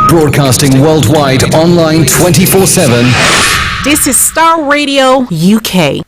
Broadcasting worldwide, online 24/7. This is Star Radio UK.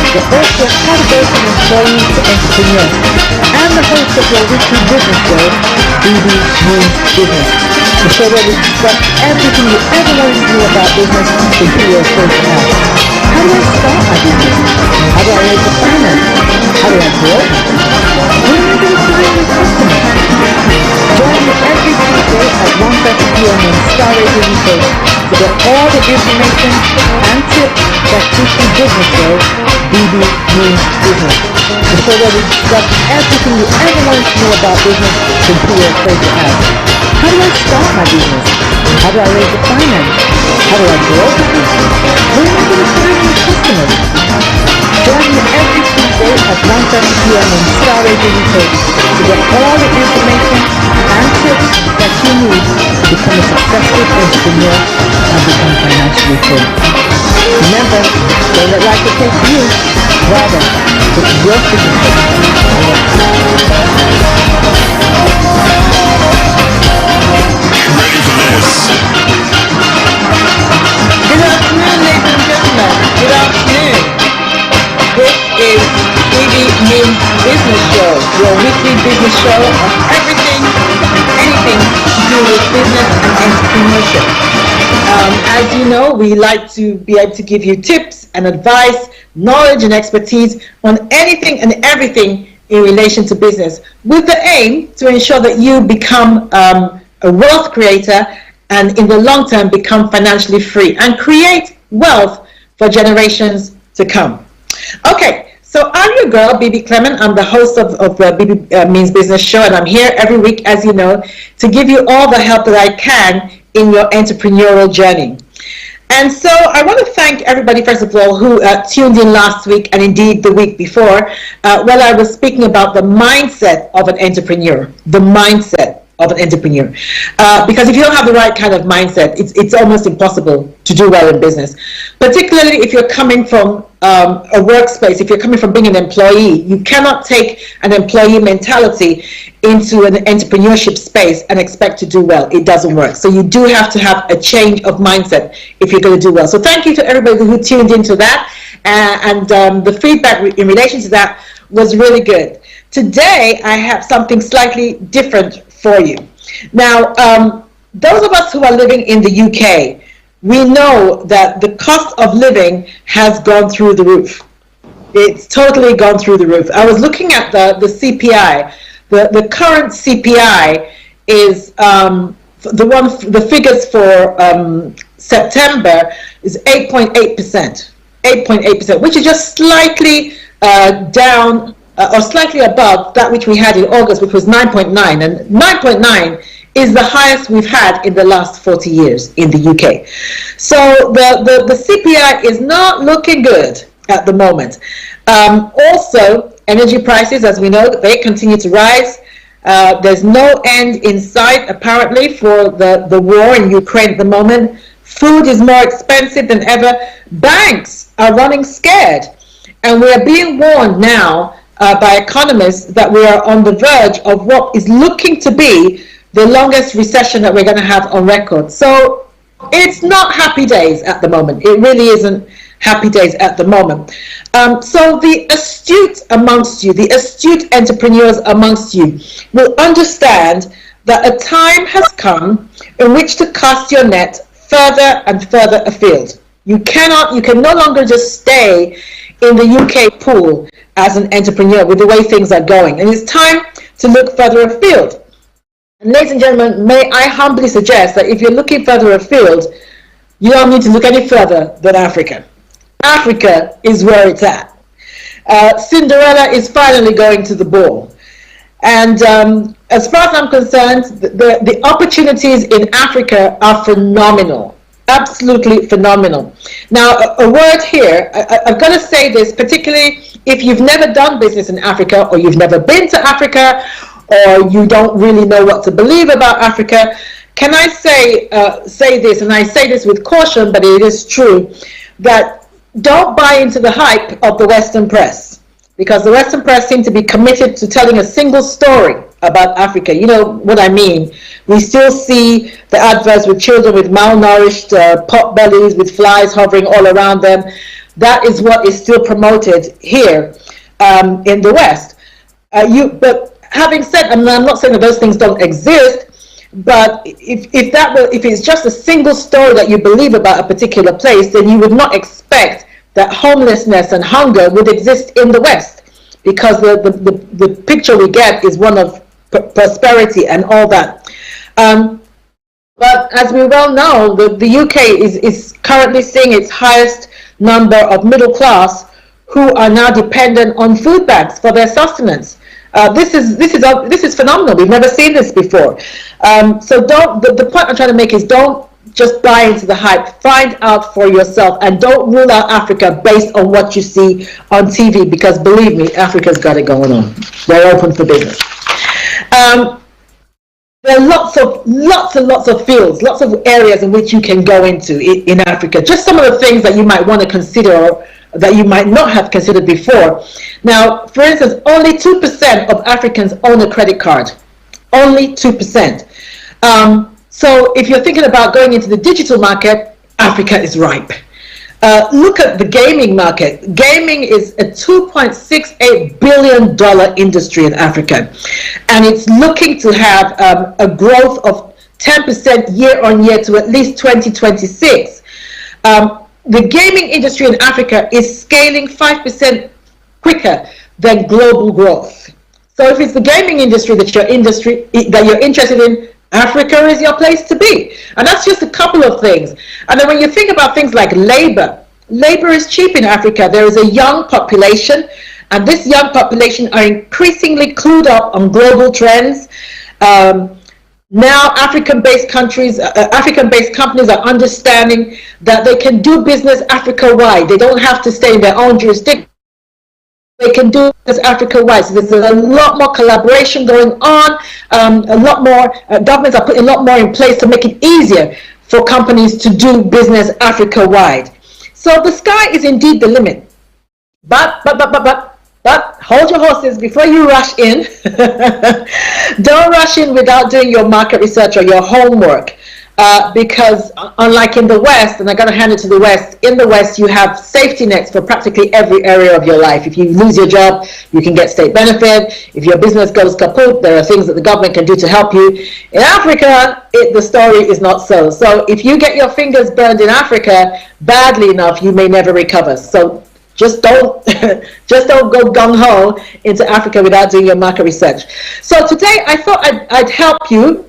the host of Motivation and Training to Entrepreneurs, and the host of your weekly business show, Bebe Business. The show where we discuss everything you ever wanted to know about business into your first hour. How do I start my business? How do I raise the finance? How do I grow? When am I going to find new customers? Join me every Tuesday at 1:30 p.m. on Star Radio UK to get all the information and tips that teach you business show, Bebe Business. The show where we discuss everything you ever wanted to know about business until you're afraid to ask. How do I start my business? How do I raise the finance? How do I grow the business? When am I going to find new customers? Join me every Tuesday at 1:30 p.m. on Star Radio UK to get all the information and tips that you need to become a successful entrepreneur and become financially free. Remember, don't let life dictate to you. Rather, put your signature on it. Ready for this? Good afternoon, ladies and gentlemen. Good afternoon. This is Bebe Business Show, your weekly business show on everything and anything to do with business and entrepreneurship. As you know, we like to be able to give you tips and advice, knowledge and expertise on anything and everything in relation to business, with the aim to ensure that you become a wealth creator and in the long term become financially free and create wealth for generations to come. Okay, so I'm your girl, Bebe Clement. I'm the host of the Bebe Means Business Show, and I'm here every week, as you know, to give you all the help that I can in your entrepreneurial journey. And so I want to thank everybody, first of all, who tuned in last week and indeed the week before while I was speaking about the mindset of an entrepreneur, the mindset of an entrepreneur. Because if you don't have the right kind of mindset, it's almost impossible to do well in business, particularly if you're coming from a workspace, if you're coming from being an employee. You cannot take an employee mentality into an entrepreneurship space and expect to do well. It doesn't work. So you do have to have a change of mindset if you're going to do well. So thank you to everybody who tuned into that, and the feedback in relation to that was really good. Today I have something slightly different for you. Now, those of us who are living in the UK, we know that the cost of living has gone through the roof. It's totally gone through the roof. I was looking at the CPI. The current CPI is the figures for September is 8.8%, 8.8%, which is just slightly down or slightly above that which we had in August, which was 9.9, and 9.9 is the highest we've had in the last 40 years in the UK. So the CPI is not looking good at the moment. Also, energy prices, as we know, they continue to rise. There's no end in sight, apparently, for the war in Ukraine at the moment. Food is more expensive than ever. Banks are running scared. And we are being warned now by economists that we are on the verge of what is looking to be the longest recession that we're going to have on record. So it's not happy days at the moment. It really isn't happy days at the moment. So the astute amongst you, the astute entrepreneurs amongst you will understand that a time has come in which to cast your net further and further afield. You can no longer just stay in the UK pool as an entrepreneur with the way things are going. And it's time to look further afield. And ladies and gentlemen, may I humbly suggest that if you're looking further afield, you don't need to look any further than Africa. Africa is where it's at. Cinderella is finally going to the ball. And as far as I'm concerned, the opportunities in Africa are phenomenal. Absolutely phenomenal. Now, a word here, I've got to say this, particularly if you've never done business in Africa, or you've never been to Africa, or you don't really know what to believe about Africa. Can I say this, and I say this with caution, but it is true, that don't buy into the hype of the Western press, because the Western press seem to be committed to telling a single story about Africa. You know what I mean. We still see the adverts with children with malnourished pot bellies, with flies hovering all around them. That is what is still promoted here in the West. But having said, and I'm not saying that those things don't exist, but if it's just a single story that you believe about a particular place, then you would not expect that homelessness and hunger would exist in the West, because the picture we get is one of prosperity and all that. But as we well know, the UK is currently seeing its highest number of middle class who are now dependent on food banks for their sustenance. This is phenomenal. We've never seen this before. So the point I'm trying to make is, don't just buy into the hype. Find out for yourself, and don't rule out Africa based on what you see on TV, because believe me, Africa's got it going on. They're open for business. There are lots of fields, lots of areas in which you can go into in Africa. Just some of the things that you might want to consider, or that you might not have considered before. Now, for instance, only 2% of Africans own a credit card. Only 2%. So if you're thinking about going into the digital market, Africa is ripe. Look at the gaming market. Gaming is a $2.68 billion industry in Africa, and it's looking to have a growth of 10% year on year to at least 2026. The gaming industry in Africa is scaling 5% quicker than global growth. So if it's the gaming industry that you're interested in, Africa is your place to be. And that's just a couple of things. And then when you think about things like labor is cheap in Africa. There is a young population, and this young population are increasingly clued up on global trends. Now, African-based companies are understanding that they can do business Africa-wide. They don't have to stay in their own jurisdiction. They can do this Africa-wide. So there's a lot more collaboration going on. A lot more governments are putting a lot more in place to make it easier for companies to do business Africa-wide. So the sky is indeed the limit. But hold your horses before you rush in. Don't rush in without doing your market research or your homework. Because unlike in the West, and I got to hand it to the West, in the West you have safety nets for practically every area of your life. If you lose your job, you can get state benefit. If your business goes kaput, there are things that the government can do to help you. In Africa, the story is not so. So if you get your fingers burned in Africa badly enough, you may never recover. So just don't go gung-ho into Africa without doing your market research. So today I thought I'd help you.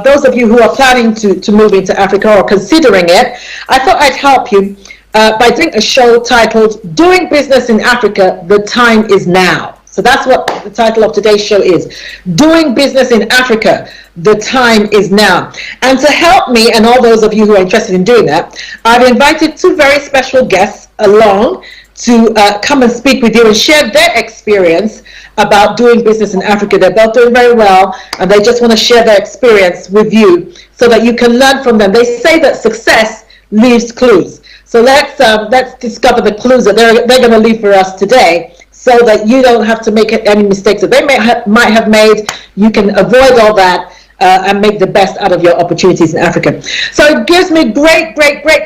Those of you who are planning to move into Africa or considering it, I thought I'd help you by doing a show titled Doing Business in Africa, The Time Is Now. So that's what the title of today's show is. Doing Business in Africa, The Time Is Now. And to help me and all those of you who are interested in doing that, I've invited two very special guests along to come and speak with you and share their experience about doing business in Africa. They're both doing very well, and they just want to share their experience with you so that you can learn from them. They say that success leaves clues. So let's discover the clues that they're going to leave for us today, so that you don't have to make any mistakes that they might have made. You can avoid all that and make the best out of your opportunities in Africa. So it gives me great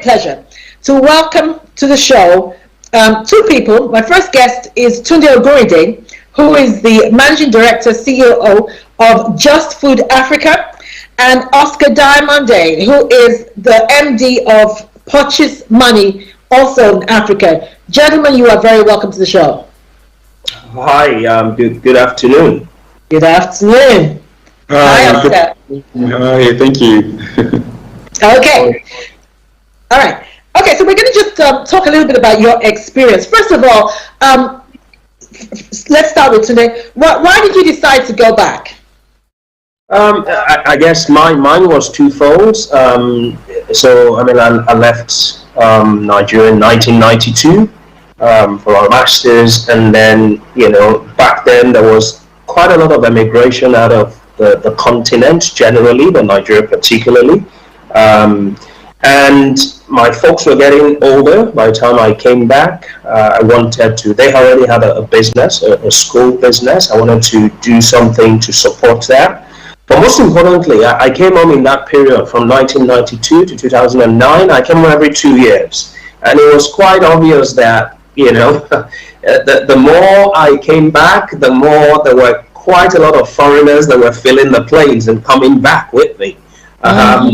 pleasure to welcome to the show two people. My first guest is Tunde Oguride, who is the Managing Director, CEO of Just Food Africa, and Oscar Diamonde, who is the MD of Purchase Money, also in Africa. Gentlemen, you are very welcome to the show. Hi, good afternoon. Good afternoon. Hi, Oscar. Hi, thank you. Okay. All right. Okay, so we're going to just talk a little bit about your experience. First of all, let's start with today. Why did you decide to go back? I guess mine was twofold. So I left Nigeria in 1992 for our masters, and then back then there was quite a lot of immigration out of the continent generally, but Nigeria particularly. And my folks were getting older by the time I came back. They already had a business, a school business. I wanted to do something to support that. But most importantly, I came home in that period from 1992 to 2009. I came home every 2 years. And it was quite obvious that, the more I came back, the more there were quite a lot of foreigners that were filling the planes and coming back with me.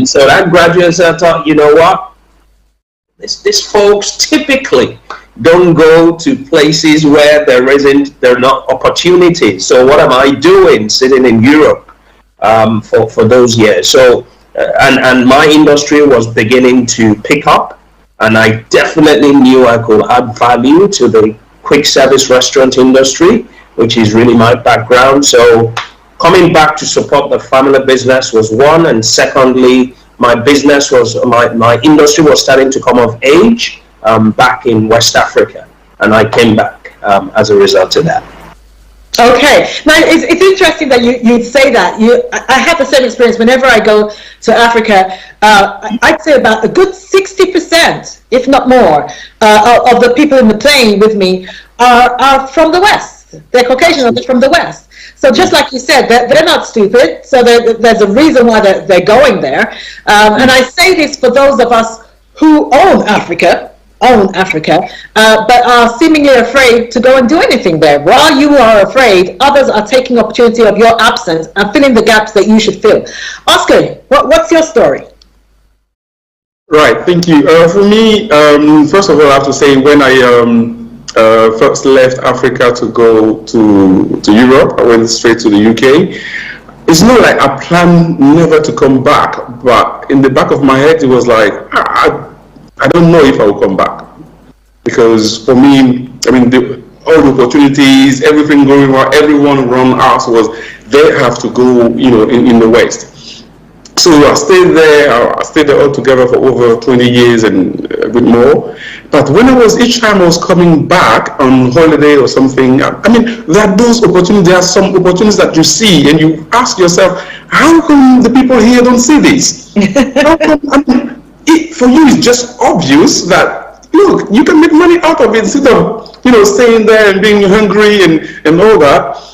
So that graduates, I thought, you know what? These folks typically don't go to places where there are not opportunities. So what am I doing sitting in Europe for those years? So and my industry was beginning to pick up, and I definitely knew I could add value to the quick service restaurant industry, which is really my background. So coming back to support the family business was one, and secondly, my industry was starting to come of age back in West Africa, and I came back as a result of that. Okay, now it's interesting that you'd say that. I have the same experience whenever I go to Africa. I'd say about a good 60%, if not more, of the people in the plane with me are from the West. They're Caucasian, and they're from the West. So just like you said, they're not stupid. So there's a reason why they're going there. And I say this for those of us who own Africa, but are seemingly afraid to go and do anything there. While you are afraid, others are taking opportunity of your absence and filling the gaps that you should fill. Oscar, what's your story? Right, thank you. For me, first of all, I have to say, when I first left Africa to go to Europe, I went straight to the UK. It's not like I planned never to come back, but in the back of my head, it was like, I don't know if I will come back. Because for me, all the opportunities, everything going on, everyone around us was, they have to go, in the West. So I stayed there. I stayed there altogether for over 20 years and a bit more. But when each time I was coming back on holiday or something, I mean, there are those opportunities. There are some opportunities that you see, and you ask yourself, how come the people here don't see this? How come, for you, it's just obvious that, look, you can make money out of it instead of, staying there and being hungry and all that.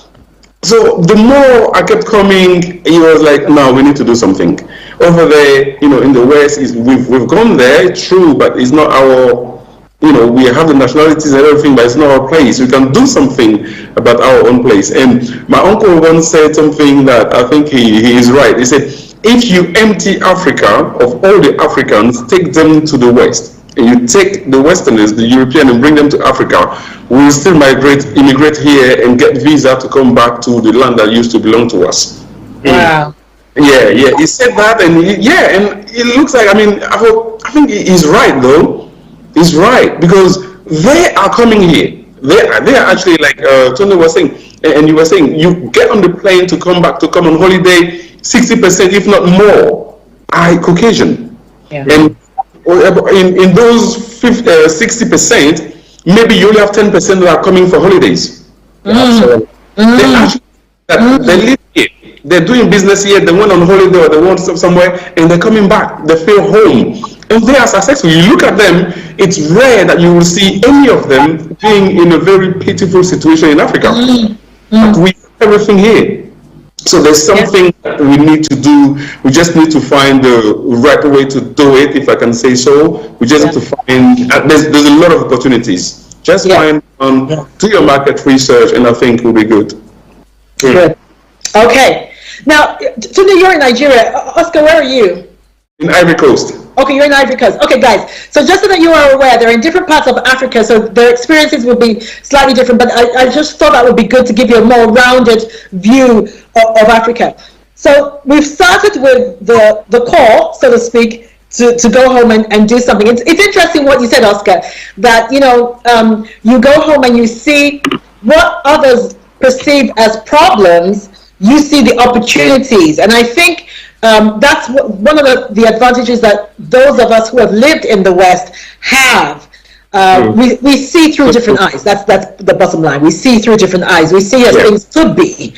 So the more I kept coming, it was like, no, we need to do something. Over there, in the West, we've gone there, true, but it's not our, we have the nationalities and everything, but it's not our place. We can do something about our own place. And my uncle once said something that I think he is right. He said, if you empty Africa of all the Africans, take them to the West, and you take the Westerners, the European, and bring them to Africa, we'll still immigrate here and get visa to come back to the land that used to belong to us. Wow. Yeah. He said that, and and it looks like, I think he's right though. He's right, because they are coming here. They are actually, like Tony was saying, and you were saying, you get on the plane to come on holiday, 60%, if not more, are Caucasian. Yeah. And in those 60%, maybe you only have 10% that are coming for holidays. So they live here. They're doing business here. They went on holiday or they went somewhere, and they're coming back. They feel home, and they are successful. You look at them; it's rare that you will see any of them being in a very pitiful situation in Africa. But we have everything here. So there's something that we need to do. We just need to find the right way to do it, if I can say so. We just have to find, there's a lot of opportunities. Just find, do your market research, and I think we'll be good. Good. Okay. Now, Tunde, you're in Nigeria. Oscar, where are you? In Ivory Coast. Okay, you're in Ivory Coast. Okay, guys. So just so that you are aware, they're in different parts of Africa, so their experiences will be slightly different. But I just thought that would be good to give you a more rounded view of Africa. So we've started with the call, so to speak, to go home and do something. It's interesting what you said, Oscar, that you go home and you see what others perceive as problems. You see the opportunities, and I think that's one of the advantages that those of us who have lived in the West have. We see through different eyes. That's the bottom line. We see through different eyes. We see as things could be,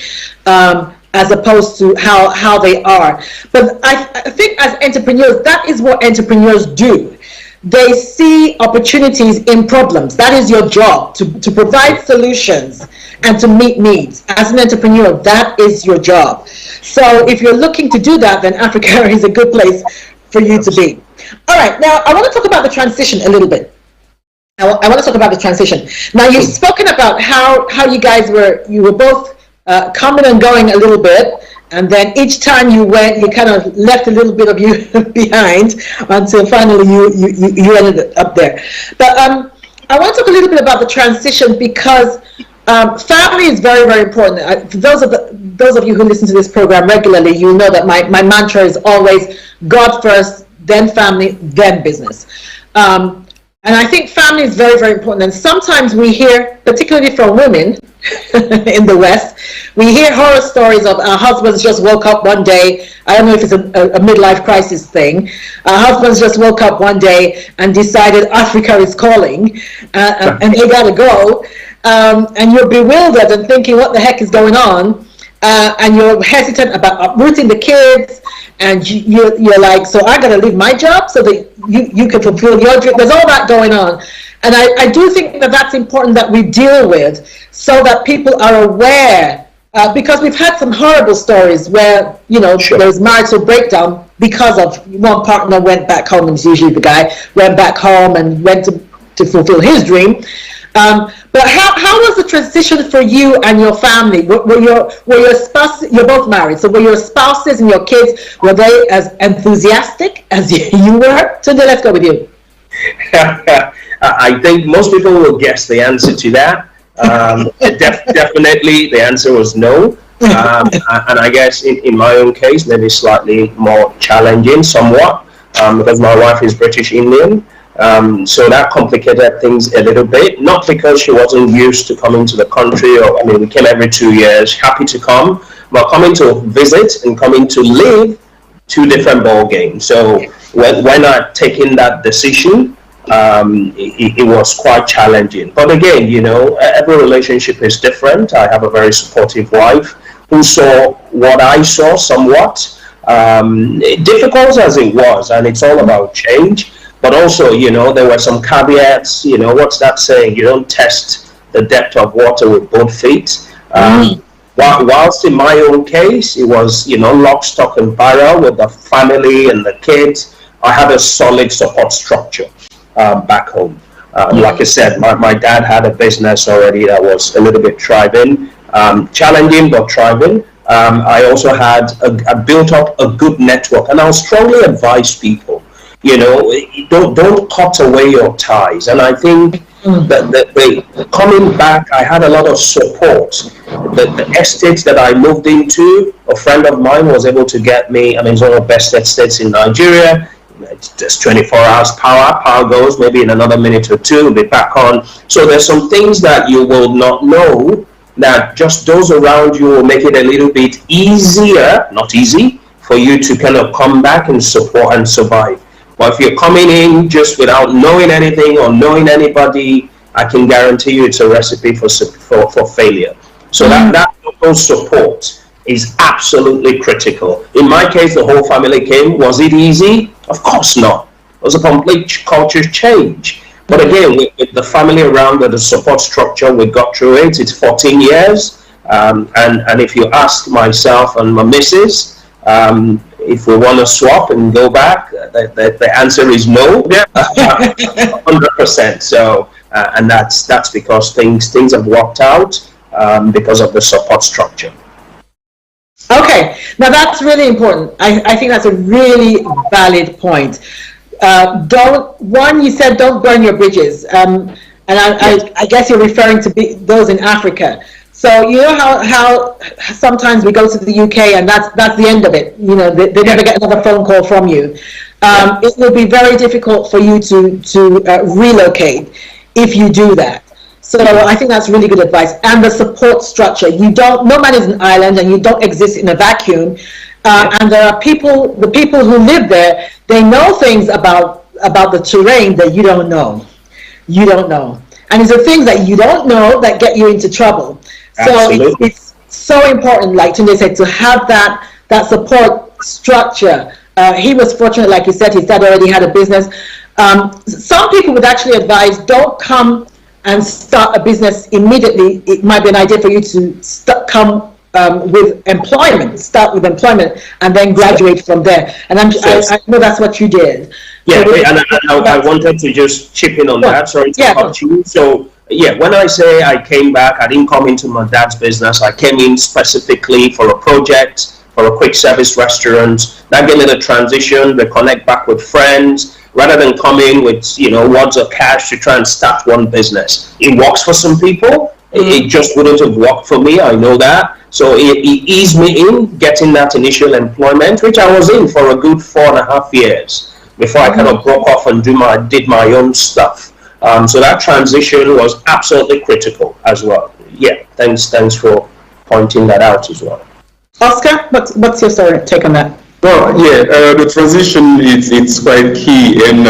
as opposed to how they are. But I think as entrepreneurs, that is what entrepreneurs do. They see opportunities in problems. That is your job, to provide solutions and to meet needs. As an entrepreneur, that is your job. So if you're looking to do that, then Africa is a good place for you to be. All right, now I want to talk about the transition a little bit. I want to talk about the transition. Now, you've spoken about how you guys were both coming and going a little bit, and then each time you went, you kind of left a little bit of you behind until finally you ended up there. But I want to talk a little bit about the transition, because family is very, very important. For those of you who listen to this program regularly, you know that my mantra is always God first, then family, then business. And I think family is very, very important. And sometimes we hear, particularly from women in the West, we hear horror stories of our husbands just woke up one day. I don't know if it's a midlife crisis thing. Our husbands just woke up one day and decided Africa is calling, and they got to go. And you're bewildered and thinking, what the heck is going on? And you're hesitant about uprooting the kids, and you're like, so I got to leave my job so that you can fulfill your dream. There's all that going on. And I do think that that's important that we deal with, so that people are aware, because we've had some horrible stories where, there's marital breakdown because of one partner went back home, and it's usually the guy, went back home and went to fulfill his dream. But how was the transition for you and your family? Were your spouses, you're both married, so were your spouses and your kids, were they as enthusiastic as you were? Tunde, let's go with you. I think most people will guess the answer to that. Definitely the answer was no. And I guess in my own case, maybe slightly more challenging somewhat, because my wife is British Indian. So that complicated things a little bit, not because she wasn't used to coming to the country, we came every 2 years, happy to come, but coming to visit and coming to live two different ball games. So when I taken that decision, it was quite challenging. But again, every relationship is different. I have a very supportive wife who saw what I saw somewhat. Difficult as it was, and it's all about change. But also, there were some caveats. What's that saying? You don't test the depth of water with both feet. Whilst in my own case, it was, lock, stock, and barrel with the family and the kids. I had a solid support structure back home. Like I said, my dad had a business already that was a little bit thriving, challenging but thriving. I also had I built up a good network, and I'll strongly advise people, don't cut away your ties. And I think that coming back, I had a lot of support. The estates that I moved into, a friend of mine was able to get me. It's one of the best estates in Nigeria. It's just 24 hours power goes, maybe in another minute or two, we'll be back on. So there's some things that you will not know, that just those around you will make it a little bit easier, not easy, for you to kind of come back and support and survive. But if you're coming in just without knowing anything or knowing anybody, I can guarantee you it's a recipe for failure. So that local support is absolutely critical. In my case, the whole family came. Was it easy? Of course not. It was a complete culture change. But again, with the family around and the support structure, we got through it. It's 14 years. And if you ask myself and my missus, if we want to swap and go back, the answer is no, 100%. So, and that's because things have worked out because of the support structure. Okay, now that's really important. I think that's a really valid point. You said don't burn your bridges, and I guess you're referring to those in Africa. So you know how sometimes we go to the UK and that's the end of it. They never get another phone call from you. It will be very difficult for you to relocate if you do that. So I think that's really good advice. And the support structure. No man is an island, and you don't exist in a vacuum. And there are the people who live there, they know things about the terrain that you don't know. And it's the things that you don't know that get you into trouble. So it's so important, like Tunde said, to have that support structure. He was fortunate, like you said, his dad already had a business. Some people would actually advise, don't come and start a business immediately. It might be an idea for you to come with employment, start with employment, and then graduate from there. And I know that's what you did. Yeah, I wanted to just chip in on that. Sorry to cut you. So, when I say I came back, I didn't come into my dad's business. I came in specifically for a project, for a quick service restaurant. That gave me the transition, the connect back with friends, rather than come in with, wads of cash to try and start one business. It works for some people. It just wouldn't have worked for me. I know that. So it eased me in getting that initial employment, which I was in for a good 4.5 years before I kind of broke off and did my own stuff. So that transition was absolutely critical as well. Yeah, thanks for pointing that out as well. Oscar, what's your take on that? Well, the transition it's quite key, and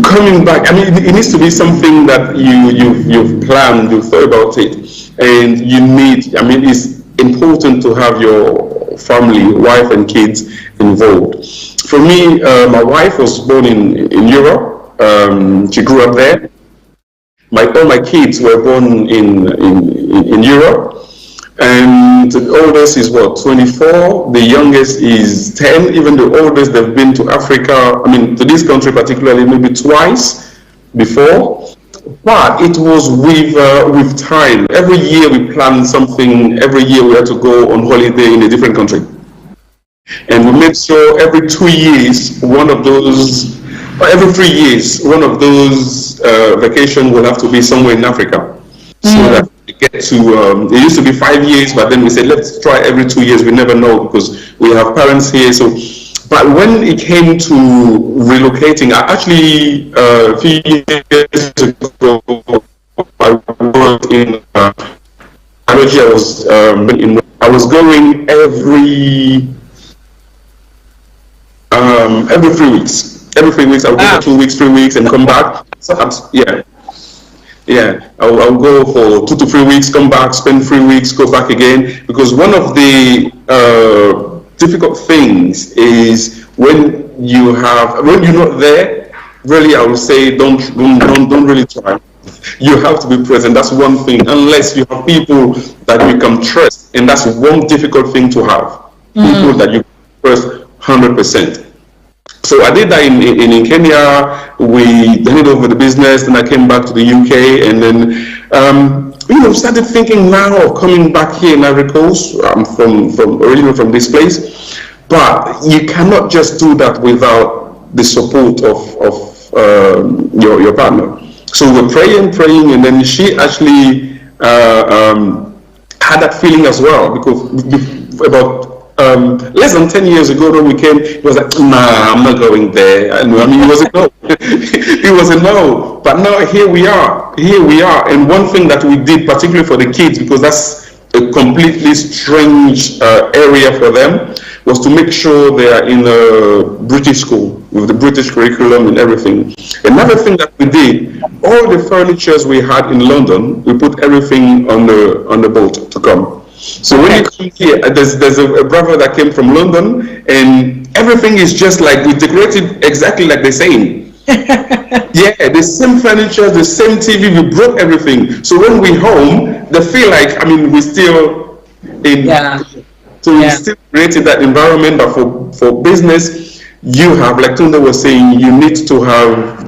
coming back. It needs to be something that you've planned, you've thought about it, and you need. It's important to have your family, wife and kids involved. For me, my wife was born in Europe. She grew up there. All my kids were born in Europe. And the oldest is 24, the youngest is 10, even the oldest they've been to Africa, to this country particularly, maybe twice before. But it was with time. Every year we planned something, every year we had to go on holiday in a different country. And we made sure every 2 years, every 3 years, one of those vacations will have to be somewhere in Africa. So that we get to, it used to be 5 years, but then we said, let's try every 2 years. We never know because we have parents here. So, but when it came to relocating, actually, a few years ago, I worked in I was going every Every 3 weeks. Every 3 weeks, I'll go for 2 weeks, 3 weeks, and come back. Sometimes, yeah. I'll go for 2 to 3 weeks, come back, spend 3 weeks, go back again. Because one of the difficult things is when you're not there. Really, I would say don't really try. You have to be present. That's one thing. Unless you have people that you can trust, and that's one difficult thing to have. People that you trust 100%. So I did that in Kenya. We handed over the business, and I came back to the UK, and then started thinking now of coming back here in Ivory Coast. I'm originally from this place, but you cannot just do that without the support of your partner. So we're praying, and then she actually had that feeling as well, because about less than 10 years ago when we came, he was like, nah, I'm not going there. I mean, it was a no. It was a no. But now here we are. And one thing that we did, particularly for the kids, because that's a completely strange area for them, was to make sure they are in a British school with the British curriculum and everything. Another thing that we did, all the furnitures we had in London, we put everything on the boat to come. So when you come here, there's a brother that came from London, and everything is just like we decorated exactly like the same. Yeah, the same furniture, the same TV, we brought everything. So when we home, they feel like, we still in. Yeah. So we still created that environment, but for business, you have, like Tunde was saying, you need to have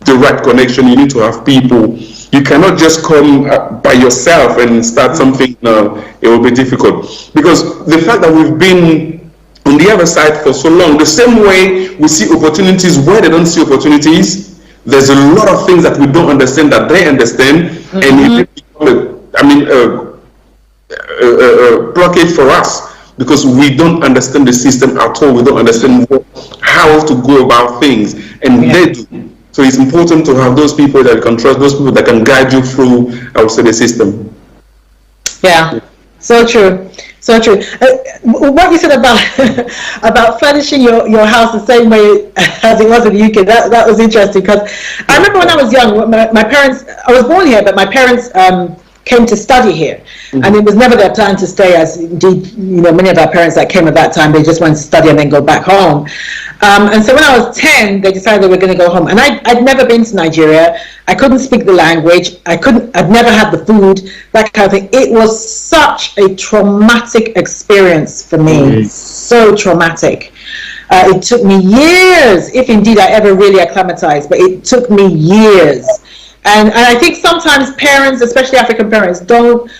the right connection. You need to have people. You cannot just come by yourself and start something. No, it will be difficult, because the fact that we've been on the other side for so long, the same way we see opportunities where they don't see opportunities, there's a lot of things that we don't understand that they understand, and it becomes a blockage for us, because we don't understand the system at all. We don't understand how to go about things, and they do. So it's important to have those people that you can trust, those people that can guide you through, I would say, the system. Yeah, so true. So true. What you said about furnishing your house the same way as it was in the UK, that was interesting, because I remember when I was young, my parents, I was born here, but my parents came to study here, and it was never their plan to stay, as indeed, many of our parents that came at that time, they just wanted to study and then go back home. And so when I was 10, they decided they were going to go home, and I'd never been to Nigeria. I couldn't speak the language. I'd never had the food, that kind of thing. It was such a traumatic experience for me, so traumatic. It took me years, if indeed I ever really acclimatized, but it took me years. And I think sometimes parents, especially African parents, don't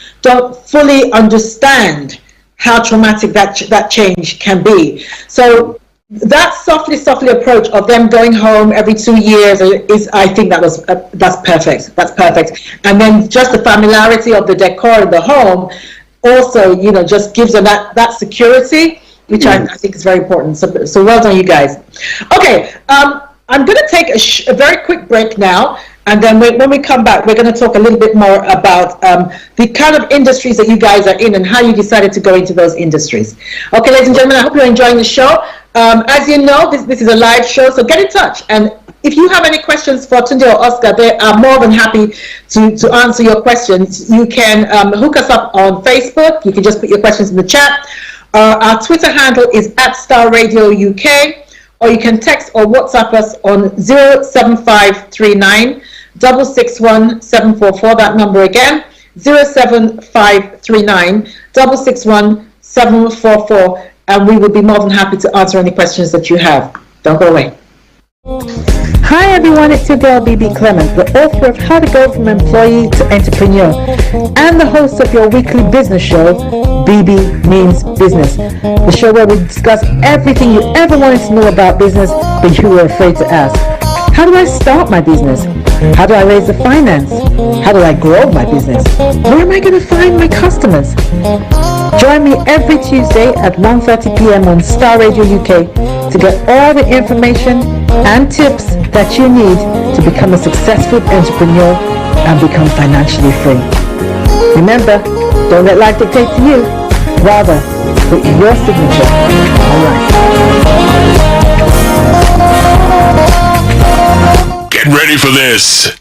fully understand how traumatic that change can be. So that softly approach of them going home every 2 years is, I think that's perfect. That's perfect. And then just the familiarity of the decor in the home also, just gives them that security, which I think is very important. So well done, you guys. Okay, I'm going to take a very quick break now. And then when we come back, we're going to talk a little bit more about the kind of industries that you guys are in and how you decided to go into those industries. Okay, ladies and gentlemen, I hope you're enjoying the show. As you know, this is a live show, so get in touch. And if you have any questions for Tunde or Oscar, they are more than happy to answer your questions. You can hook us up on Facebook. You can just put your questions in the chat. Our Twitter handle is @StarRadioUK. Or you can text or WhatsApp us on 07539 661 744. That number again, 07539 661 744. And we will be more than happy to answer any questions that you have. Don't go away. Hi everyone, it's your girl Bebe Clement, the author of How to Go From Employee to Entrepreneur and the host of your weekly business show, Bebe Means Business, the show where we discuss everything you ever wanted to know about business but you were afraid to ask. How do I start my business? How do I raise the finance? How do I grow my business? Where am I going to find my customers? Join me every Tuesday at 1:30 p.m. on Star Radio UK to get all the information and tips that you need to become a successful entrepreneur and become financially free. Remember, don't let life dictate to you. Rather, put your signature on life. Get ready for this.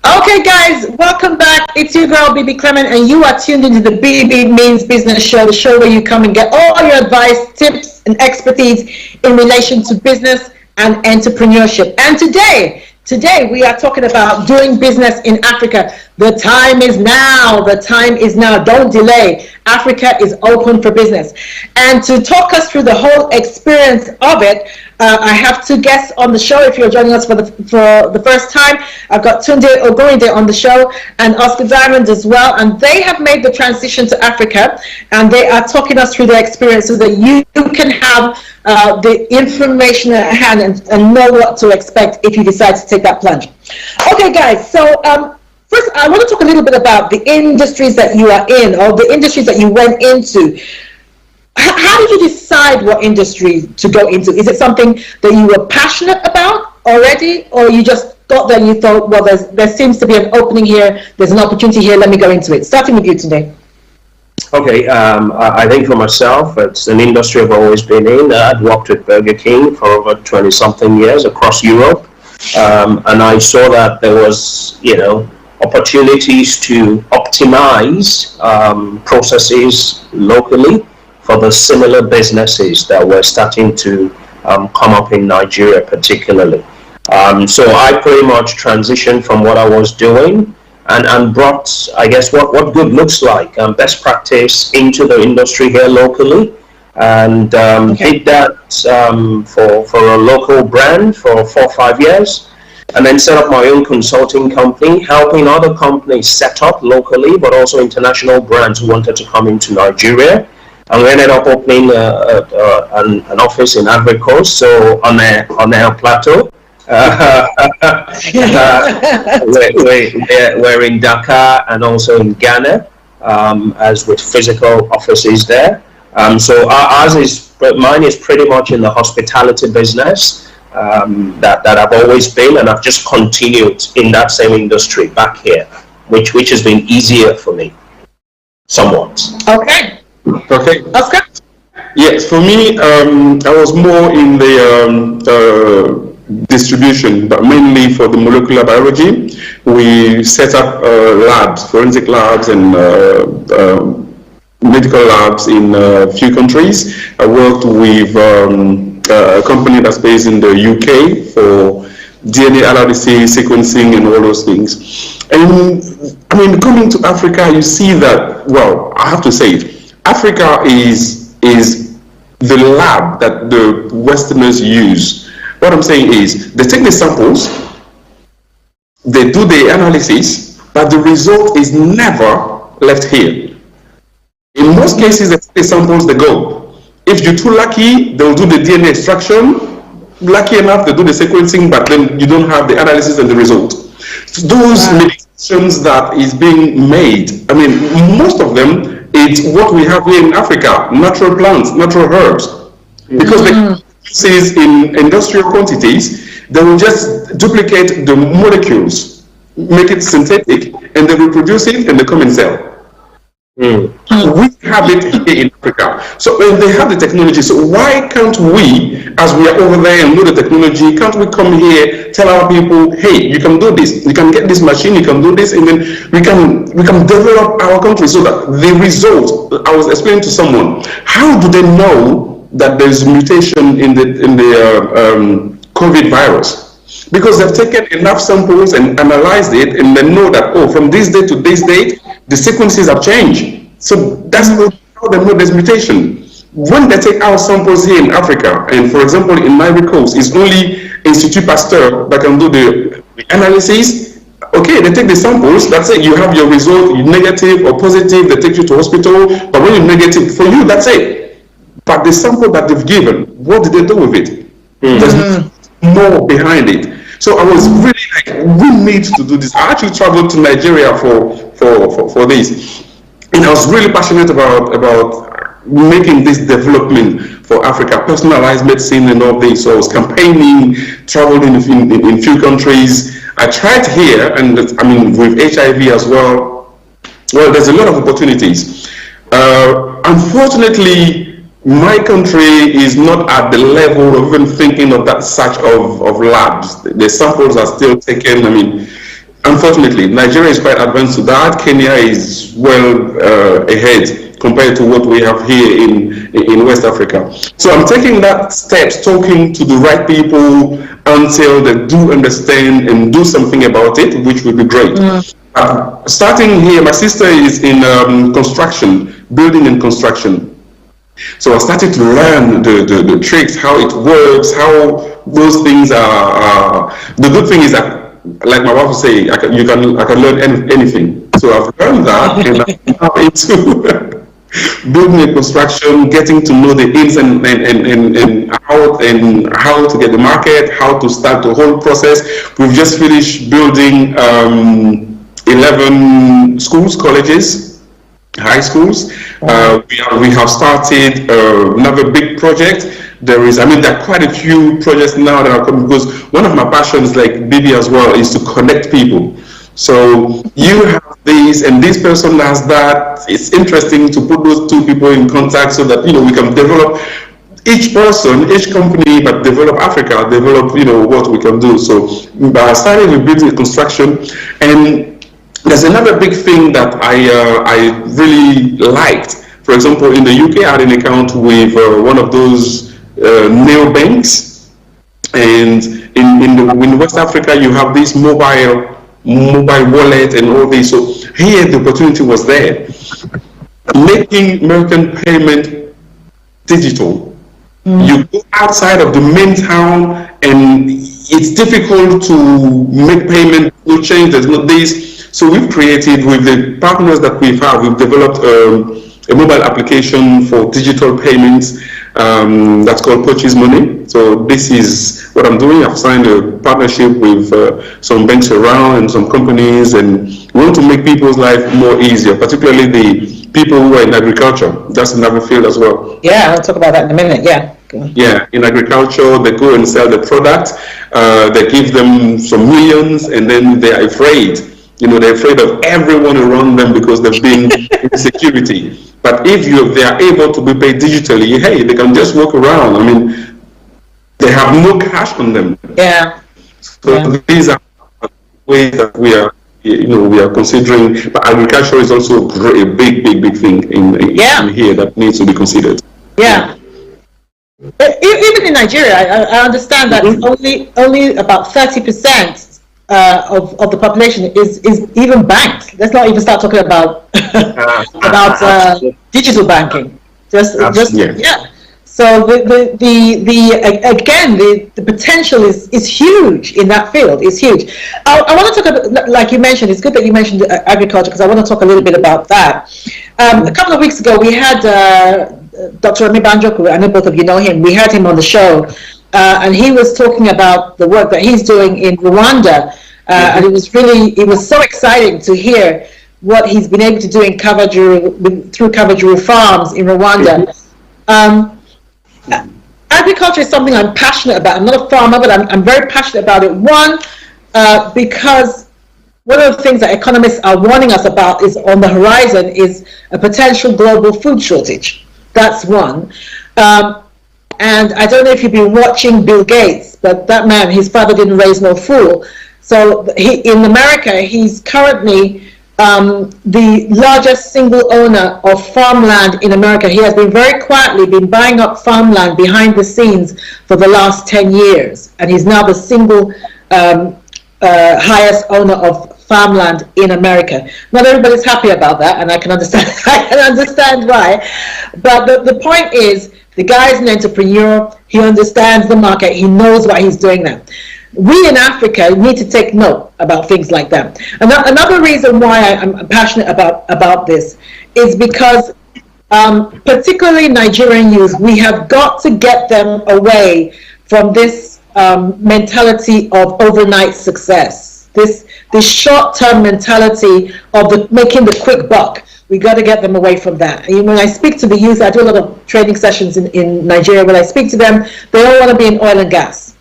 Okay, guys, welcome back. It's your girl, Bebe Clement, and you are tuned into the Bebe Means Business Show, the show where you come and get all your advice, tips, and expertise in relation to business and entrepreneurship. And today we are talking about doing business in Africa. The time is now. The time is now. Don't delay. Africa is open for business. And to talk us through the whole experience of it, I have two guests on the show. If you're joining us for the first time, I've got Tunde Ogoinde on the show and Oscar Diamond as well. And they have made the transition to Africa, and they are talking us through their experience so that you can have the information at hand and know what to expect if you decide to take that plunge. Okay, guys, so first I want to talk a little bit about the industries that you are in, or the industries that you went into. How did you decide what industry to go into? Is it something that you were passionate about already, or you just got there and you thought, well, there seems to be an opening here, there's an opportunity here, let me go into it? Starting with you today. Okay, I think for myself, it's an industry I've always been in. I'd worked with Burger King for over 20-something years across Europe, and I saw that there was, opportunities to optimize processes locally for the similar businesses that were starting to come up in Nigeria particularly. So I pretty much transitioned from what I was doing and brought, I guess, what good looks like, best practice into the industry here locally, and did that for a local brand for 4 or 5 years, and then set up my own consulting company, helping other companies set up locally, but also international brands who wanted to come into Nigeria. And we ended up opening an office in Ivory Coast, so on our plateau. We're in Dakar and also in Ghana, as with physical offices there. So mine is pretty much in the hospitality business that I've always been, and I've just continued in that same industry back here, which has been easier for me, somewhat. Okay. Okay. Oscar? Yes, for me, I was more in the distribution, but mainly for the molecular biology. We set up labs, forensic labs, and medical labs in a few countries. I worked with a company that's based in the UK for DNA analysis, sequencing, and all those things. And I mean, coming to Africa, you see that, well, I have to say it, Africa is the lab that the Westerners use. What I'm saying is, they take the samples, they do the analysis, but the result is never left here. In most cases, they take the samples, they go. If you're too lucky, they'll do the DNA extraction. Lucky enough, they do the sequencing, but then you don't have the analysis and the result. So those medications that is being made, I mean, most of them, it's what we have here in Africa, natural plants, natural herbs. Because they use in industrial quantities, they will just duplicate the molecules, make it synthetic, and they will produce it and they come and sell. We have it here in Africa. So they have the technology. So why can't we, as we are over there and know the technology, can't we come here, tell our people, hey, you can do this, you can get this machine, you can do this, and then we can develop our country so that the result, I was explaining to someone, how do they know that there's mutation in the COVID virus? Because they've taken enough samples and analyzed it, and they know that, oh, from this date to this date, the sequences have changed. So that's how they know there's mutation. When they take our samples here in Africa, and for example, in Ivory Coast, it's only Institut Pasteur that can do the analysis. Okay, they take the samples, that's it, you have your result, you're negative or positive, they take you to hospital, but when you're negative, for you, that's it. But the sample that they've given, what did they do with it? There's more behind it. So I was really like, we need to do this. I actually traveled to Nigeria for this. And I was really passionate about making this development for Africa, personalized medicine and all this. So I was campaigning, traveled in few countries. I tried here, and I mean, with HIV as well. Well, there's a lot of opportunities. Unfortunately, my country is not at the level of even thinking of that such of labs. The samples are still taken. I mean, unfortunately, Nigeria is quite advanced to that. Kenya is well ahead compared to what we have here in West Africa. So I'm taking that steps, talking to the right people until they do understand and do something about it, which would be great. Starting here, my sister is in construction, building and construction. So I started to learn the tricks, how it works, how those things are. The good thing is that, like my wife would say, I can learn anything. So I've learned that, and I'm now into building and construction, getting to know the ins and how to get the market, how to start the whole process. We've just finished building 11 schools, colleges, high schools. We have started another big project. There are quite a few projects now that are coming, because one of my passions, like Bebe as well, is to connect people. So you have this and this person has that. It's interesting to put those two people in contact so that, we can develop each person, each company, but develop Africa, develop, what we can do. So I started with building construction, and there's another big thing that I really liked. For example, in the UK, I had an account with one of those neo banks, and in West Africa, you have this mobile wallet and all this. So here the opportunity was there, making American payment digital. You go outside of the main town and it's difficult to make payment, no change, there's no this. So we've created, with the partners that we've developed a mobile application for digital payments that's called Purchase Money. So this is what I'm doing. I've signed a partnership with some banks around and some companies, and we want to make people's life more easier, particularly the people who are in agriculture. That's another field as well. Yeah, I'll talk about that in a minute. Yeah. Yeah, in agriculture, they go and sell the product. They give them some millions, and then they're afraid. They're afraid of everyone around them because they've been in security. But if they are able to be paid digitally, hey, they can just walk around. I mean, they have no cash on them. Yeah. So these are ways that we are considering. But agriculture is also a big thing in here that needs to be considered. Yeah. Even in Nigeria, I understand that only about 30% of the population is even banked. Let's not even start talking about digital banking. So the potential is huge in that field. It's huge. I want to talk about, like you mentioned, it's good that you mentioned agriculture, because I want to talk a little bit about that. A couple of weeks ago, we had Dr. Remy Banjoku, I know both of you know him. We had him on the show, and he was talking about the work that he's doing in Rwanda, and it was so exciting to hear what he's been able to do in through Kavajuru farms in Rwanda. Agriculture is something I'm passionate about. I'm not a farmer, but I'm very passionate about it. One, because one of the things that economists are warning us about is on the horizon is a potential global food shortage. That's one. And I don't know if you've been watching Bill Gates, but that man, his father didn't raise no fool. So in America, he's currently the largest single owner of farmland in America. He has been very quietly buying up farmland behind the scenes for the last 10 years. And he's now the single highest owner of farmland in America. Not everybody's happy about that, and I can understand why. But the point is, the guy is an entrepreneur. He understands the market. He knows why he's doing that. We in Africa need to take note about things like that. Another reason why I'm passionate about this is because particularly Nigerian youth, we have got to get them away from this mentality of overnight success. This short-term mentality of making the quick buck. We got to get them away from that. And when I speak to the youth, I do a lot of training sessions in Nigeria. When I speak to them, they all want to be in oil and gas.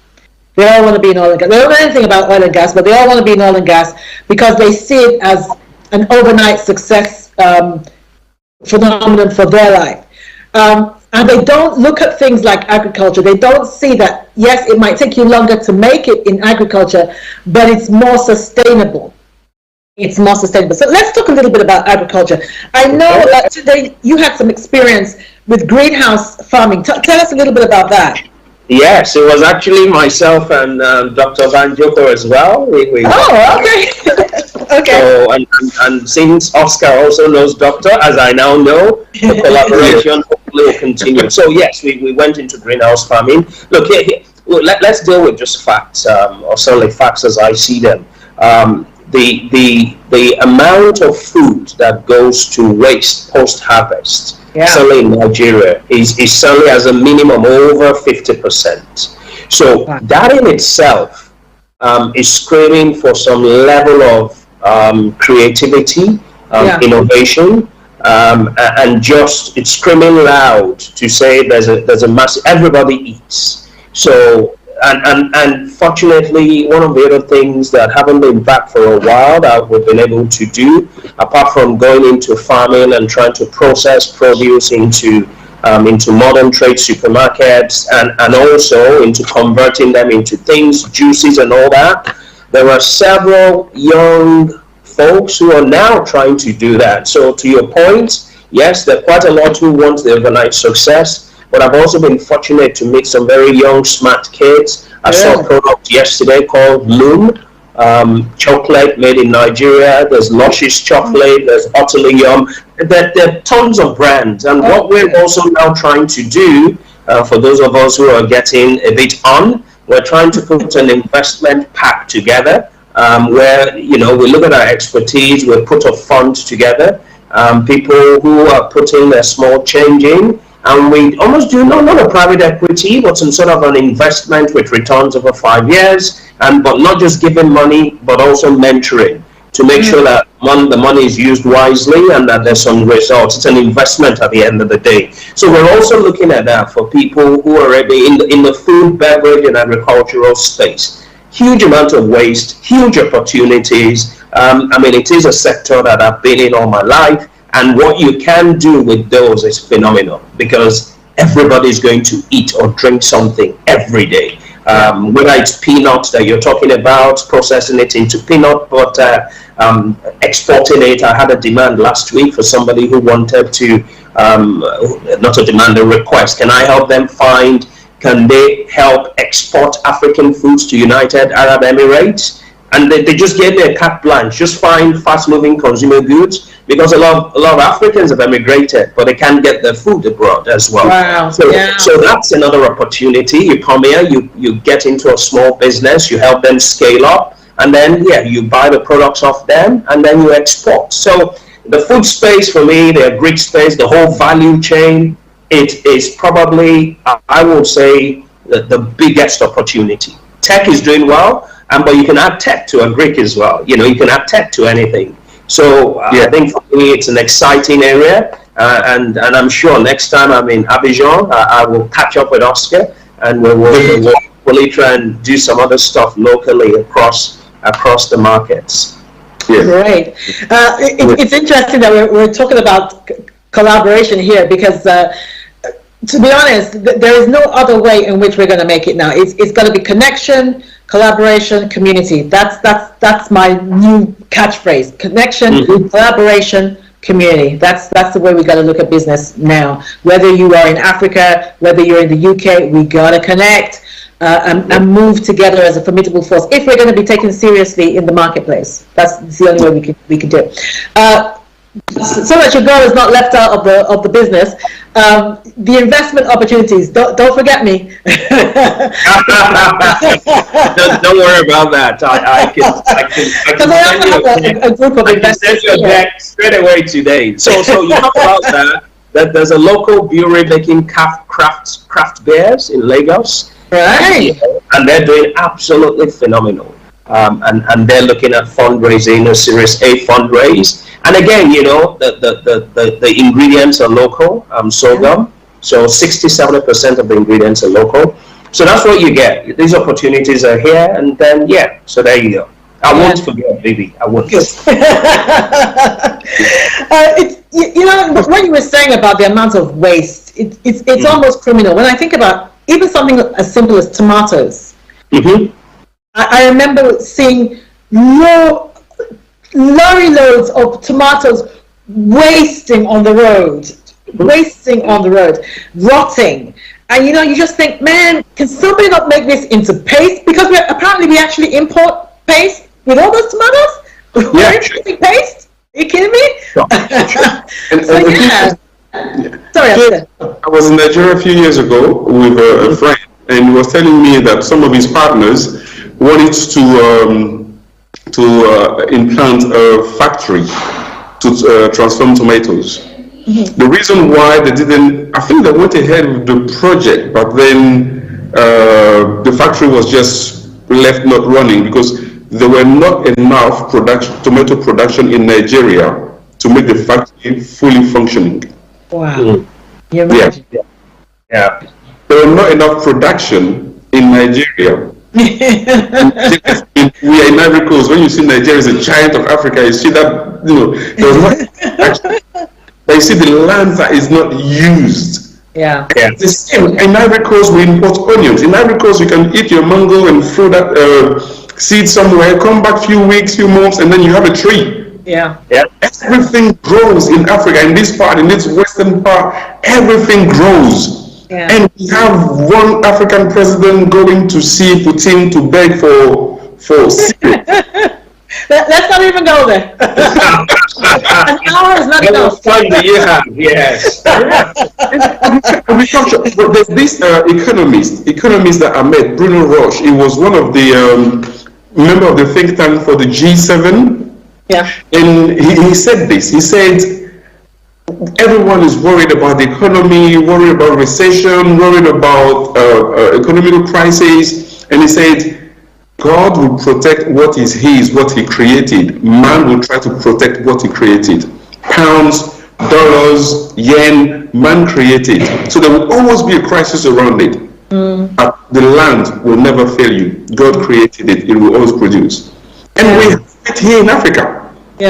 They all want to be in oil and gas. They don't know anything about oil and gas, but they all want to be in oil and gas because they see it as an overnight success phenomenon for their life. and they don't look at things like agriculture. They don't see that, yes, it might take you longer to make it in agriculture, but it's more sustainable. It's more sustainable. So let's talk a little bit about agriculture. I know that today you had some experience with greenhouse farming. Tell us a little bit about that. Yes, it was actually myself and Dr. Banjoko as well. Oh, okay. Okay. So, and since Oscar also knows Doctor, as I now know, the collaboration hopefully will continue. So yes, we went into greenhouse farming. Look, here let's deal with just facts, or certainly facts as I see them. The amount of food that goes to waste post-harvest, certainly in Nigeria, is certainly as a minimum over 50%. So that in itself is screaming for some level of creativity, innovation, and just it's screaming loud to say there's a massive, everybody eats. So and fortunately, one of the other things that haven't been back for a while that we've been able to do, apart from going into farming and trying to process produce into modern trade supermarkets and also into converting them into things, juices and all that, there are several young folks who are now trying to do that. So to your point, yes, there are quite a lot who want the overnight success, but I've also been fortunate to meet some very young, smart kids. I saw a product yesterday called Loom, chocolate made in Nigeria. There's Luscious chocolate, there's Utterly Yum. There are tons of brands. And what we're also now trying to do, for those of us who are getting a bit on, we're trying to put an investment pack together where, we look at our expertise, we put a fund together, people who are putting their small change in, and we almost do not a private equity, but some sort of an investment with returns over 5 years, but not just giving money, but also mentoring to make sure that the money is used wisely and that there's some results. It's an investment at the end of the day. So we're also looking at that for people who are already in the food, beverage, and agricultural space. Huge amount of waste, huge opportunities. It is a sector that I've been in all my life. And what you can do with those is phenomenal because everybody's going to eat or drink something every day. Whether it's peanuts that you're talking about, processing it into peanut butter, exporting it. I had a demand last week for somebody who wanted to, not a demand, a request. Can they help export African foods to United Arab Emirates? And they just gave me a carte blanche. Just find fast-moving consumer goods because a lot of Africans have emigrated, but they can't get their food abroad as well. Wow. So that's another opportunity. You come here, you get into a small business, you help them scale up, and then you buy the products off them, and then you export. So the food space for me, the agri space, the whole value chain, it is probably, I would say, the biggest opportunity. Tech is doing well. But you can add tech to a Greek as well. You can add tech to anything. So I think for me it's an exciting area, and I'm sure next time I'm in Abidjan, I will catch up with Oscar, and we'll try and do some other stuff locally across the markets. Yeah. Great. It's interesting that we're talking about collaboration here because. To be honest, there is no other way in which we're going to make it now. It's going to be connection, collaboration, community. That's my new catchphrase: connection, collaboration, community. That's the way we got to look at business now. Whether you are in Africa, whether you're in the UK, we got to connect and move together as a formidable force. If we're going to be taken seriously in the marketplace, that's the only way we can do it. So that your girl is not left out of the business. The investment opportunities. Don't forget me. don't worry about that. I can have a group of investors straight away today. So you talk about that there's a local brewery making craft beers in Lagos. Right. And they're doing absolutely phenomenal. And they're looking at fundraising, a Series A fundraise. And again, the ingredients are local, sorghum. So 60-70% of the ingredients are local. So that's what you get. These opportunities are here, and then so there you go. I won't forget, baby. I won't. When you were saying about the amount of waste it's almost criminal. When I think about even something as simple as tomatoes, I remember seeing lorry loads of tomatoes wasting on the road, rotting. And you just think, man, can somebody not make this into paste? Because we actually import paste with all those tomatoes. We're importing paste. Are you kidding me? Sorry, I was in Nigeria a few years ago with a friend, and he was telling me that some of his partners wanted to implant a factory to transform tomatoes. The reason why they didn't, I think they went ahead with the project, but then the factory was just left not running because there were not enough tomato production in Nigeria to make the factory fully functioning. Wow. Yeah. There were not enough production in Nigeria. We are in Ivory Coast. When you see Nigeria as a giant of Africa, you see that, there was not but you see the land that is not used. It's the same. In Ivory Coast, we import onions. In Ivory Coast, you can eat your mango and throw that seed somewhere, come back few weeks, few months, and then you have a tree. Everything grows in Africa, in this western part, everything grows. And we have one African president going to see Putin to beg for seed. Let's not even go there. An hour is not enough. Yes. Agriculture. But there's this economist that I met, Bruno Roche. He was one of the member of the think tank for the G7. And he said this. He said, everyone is worried about the economy, worried about recession, worried about economic crisis. And he said, God will protect what is his, what he created. Man will try to protect what he created. Pounds, dollars, yen, man created. So there will always be a crisis around it. But the land will never fail you. God created it. It will always produce. And we have it here in Africa. We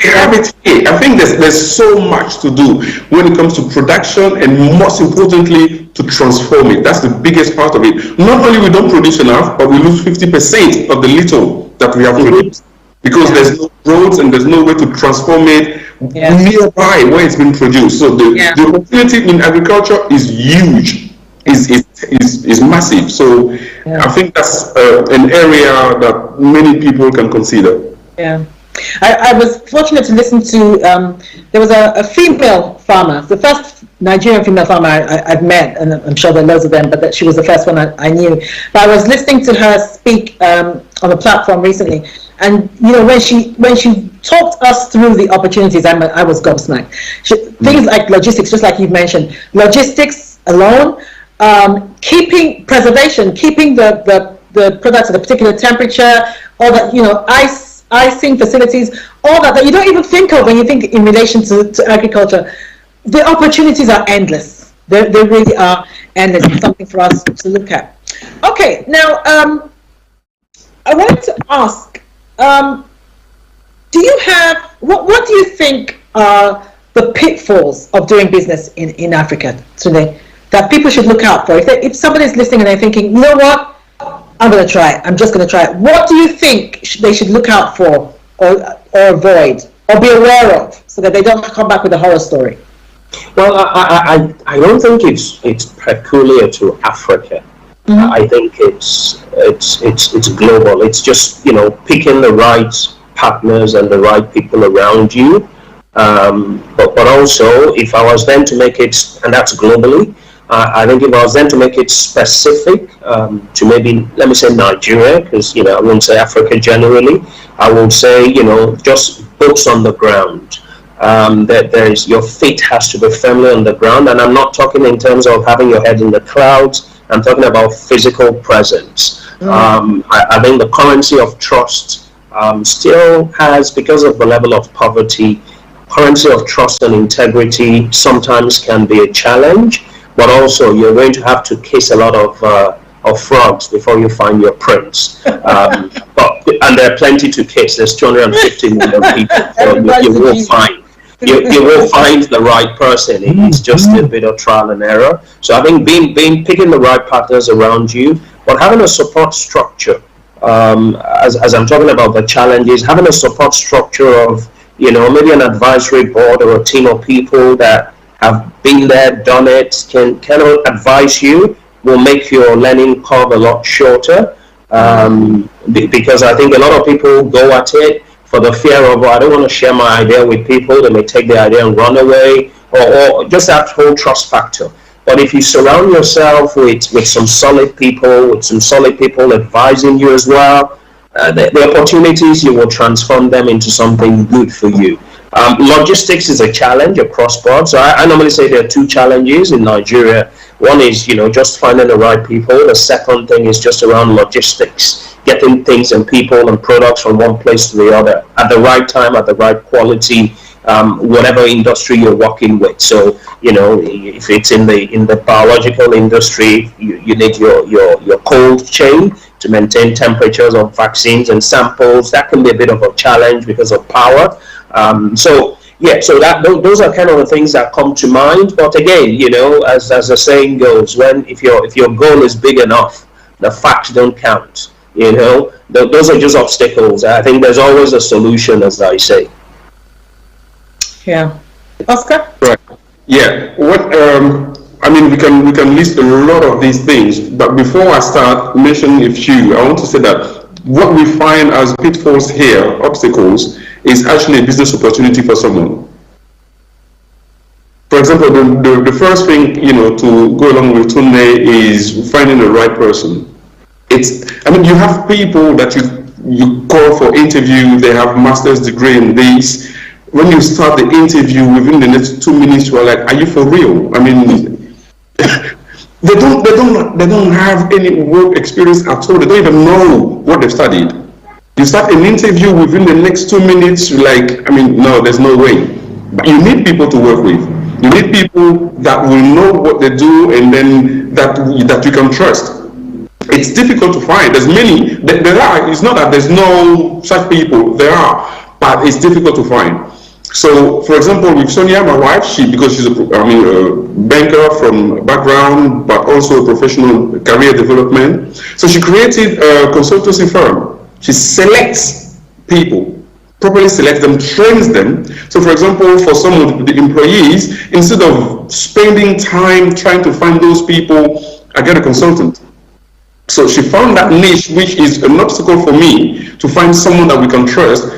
have it here. I think there's so much to do when it comes to production and most importantly to transform it. That's the biggest part of it. Not only we don't produce enough, but we lose 50% of the little that we have produced because there's no roads and there's no way to transform it nearby where it's been produced. So the opportunity in agriculture is huge, is massive. So I think that's an area that many people can consider. I was fortunate to listen to, there was a female farmer, the first Nigerian female farmer I've met, and I'm sure there are loads of them, but that she was the first one I knew. But I was listening to her speak on a platform recently, and when she talked us through the opportunities, I was gobsmacked. Things like logistics, just like you've mentioned, logistics alone, keeping the products at a particular temperature, all that, icing facilities, all that you don't even think of when you think in relation to agriculture. The opportunities are endless. They really are endless. It's something for us to look at. Okay, now I wanted to ask, do you have, what do you think are the pitfalls of doing business in Africa today that people should look out for? If somebody's listening and they're thinking, you know what, I'm going to try it. I'm just going to try it. What do you think they should look out for or avoid or be aware of so that they don't come back with a horror story? Well, I don't think it's peculiar to Africa. I think it's global. It's just picking the right partners and the right people around you. But also, if I was then to make it, and that's globally, I think if I was then to make it specific to maybe, let me say Nigeria, because I won't say Africa generally. I would say just boots on the ground. That there's your feet has to be firmly on the ground, and I'm not talking in terms of having your head in the clouds. I'm talking about physical presence. I think the currency of trust still has, because of the level of poverty, currency of trust and integrity sometimes can be a challenge. But also, you're going to have to kiss a lot of frogs before you find your prince. And there are plenty to kiss. There's 250 million people, so you will find. you will find the right person. It's just a bit of trial and error. So I think picking the right partners around you, but having a support structure. As I'm talking about the challenges, having a support structure of, maybe an advisory board or a team of people that have been there, done it, can kind of advise you, will make your learning curve a lot shorter. Because I think a lot of people go at it for the fear of, I don't want to share my idea with people. They may take the idea and run away, or just that whole trust factor. But if you surround yourself with some solid people, advising you as well, the opportunities, you will transform them into something good for you. Logistics is a challenge across board. So I normally say there are two challenges in Nigeria. One is, just finding the right people. The second thing is just around logistics, getting things and people and products from one place to the other at the right time, at the right quality, whatever industry you're working with. So, if it's in the biological industry, you need your cold chain to maintain temperatures of vaccines and samples. That can be a bit of a challenge because of power. So those are kind of the things that come to mind. But again, as the saying goes, if your goal is big enough, the facts don't count. Those are just obstacles. I think there's always a solution, as I say. Yeah. Oscar? Right. Yeah. What we can list a lot of these things, but before I start mentioning a few, I want to say that what we find as pitfalls here, obstacles, is actually a business opportunity for someone. For example, the first thing, to go along with Tunde is finding the right person. You have people that you call for interview, they have master's degree in this. When you start the interview, within the next 2 minutes, you are like, are you for real? They don't have any work experience at all. They don't even know what they've studied. You start an interview, within the next 2 minutes, you're like, no, there's no way. But you need people to work with. You need people that will know what they do, and then that you can trust. It's difficult to find. There's many. There are. It's not that there's no such people. There are, but it's difficult to find. So, for example, with Sonia, my wife, because she's a banker from background, but also a professional career development. So she created a consultancy firm. She selects people, properly selects them, trains them. So, for example, for some of the employees, instead of spending time trying to find those people, I get a consultant. So she found that niche, which is an obstacle for me to find someone that we can trust.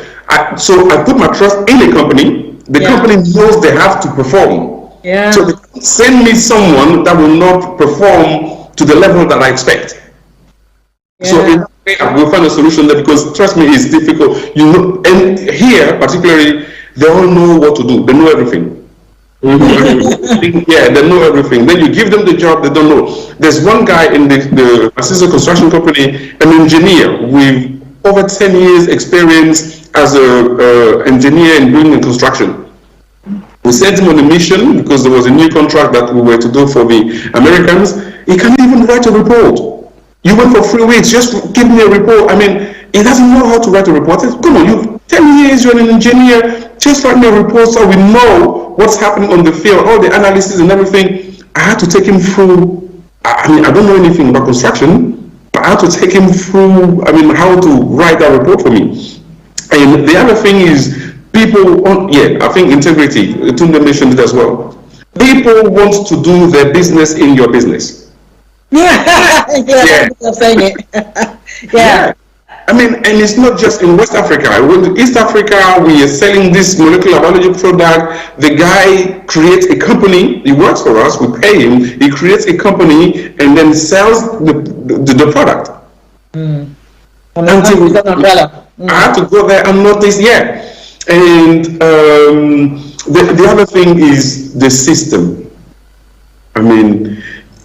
So I put my trust in a company. The company knows they have to perform. Yeah. So they send me someone that will not perform to the level that I expect. Yeah. So in that way, I will find a solution there, because trust me, it's difficult. And here particularly, they all know what to do. They know everything. Yeah, they know everything. Then you give them the job, they don't know. There's one guy in the assistant construction company, an engineer with over 10 years experience as an engineer in building and construction. We sent him on a mission because there was a new contract that we were to do for the Americans. He can't even write a report. You went for 3 weeks, just give me a report. He doesn't know how to write a report. Come on, you 10 years, you're an engineer, just write me a report so we know what's happening on the field, all the analysis and everything. I had to take him through, I don't know anything about construction, but I had to take him through, how to write that report for me. And the other thing is, people, I think integrity, Tunde mentioned it as well. People want to do their business in your business. Yeah. I'm saying it. Yeah. And it's not just in West Africa. In East Africa, we are selling this molecular biology product. The guy creates a company. He works for us. We pay him. He creates a company and then sells the product. Until I have to go there and notice. And the other thing is the system.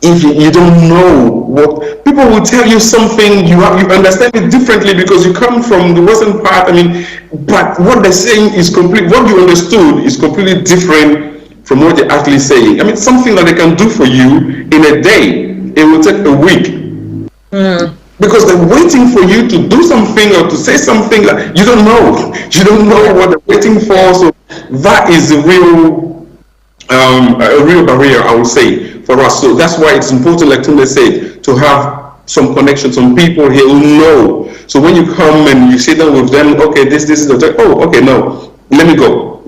If you don't know what people will tell you something, you understand it differently because you come from the western part. But what they're saying is what you understood is completely different from what they're actually saying. Something that they can do for you in a day, it will take a week. because they're waiting for you to do something or to say something that you don't know. You don't know what they're waiting for. So that is a real barrier, I would say, for us. So that's why it's important, like Tunde said, to have some connection, some people here who know. So when you come and you sit down with them, okay, this is the, oh, okay, no, let me go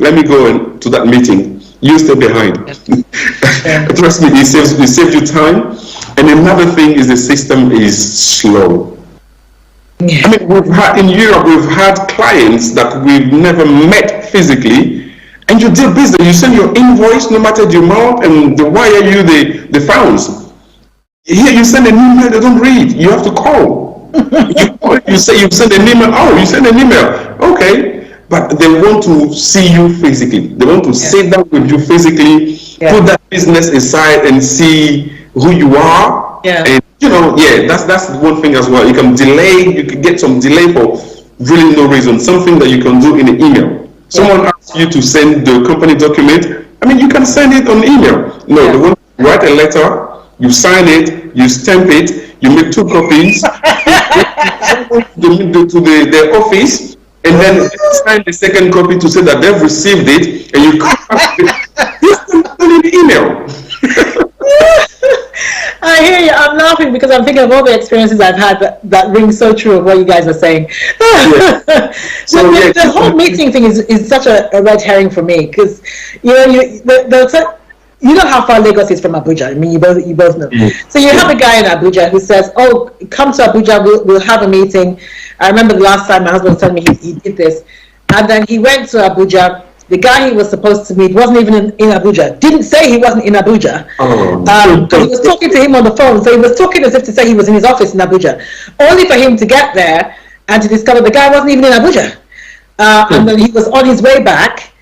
to that meeting. You stay behind. Trust me, it saves you time. And another thing is the system is slow. I mean, in Europe, we've had clients that we've never met physically, and you deal business. You send your invoice, no matter the amount, and they wire you the funds. Here, you send an email, they don't read. You have to call. You say you send an email. Oh, you send an email. Okay. But they want to see you physically. They want to sit down with you physically, put that business aside and see who you are. And that's one thing as well. You can get some delay for really no reason. Something that you can do in an email. Someone asks you to send the company document. I mean, you can send it on email. No, they want to write a letter, you sign it, you stamp it, you make 2 copies, to the office. And then sign the second copy to say that they've received it, and you come back in the email. I hear you. I'm laughing because I'm thinking of all the experiences I've had that ring so true of what you guys are saying. So the whole meeting thing is such a red herring for me, because you know how far Lagos is from Abuja. I mean, you both know. So you have a guy in Abuja who says, "Oh, come to Abuja. We'll have a meeting." I remember the last time my husband was telling me he did this, and then he went to Abuja. The guy he was supposed to meet wasn't even in Abuja. Didn't say he wasn't in Abuja. He was talking to him on the phone, so he was talking as if to say he was in his office in Abuja, only for him to get there and to discover the guy wasn't even in Abuja. And then he was on his way back,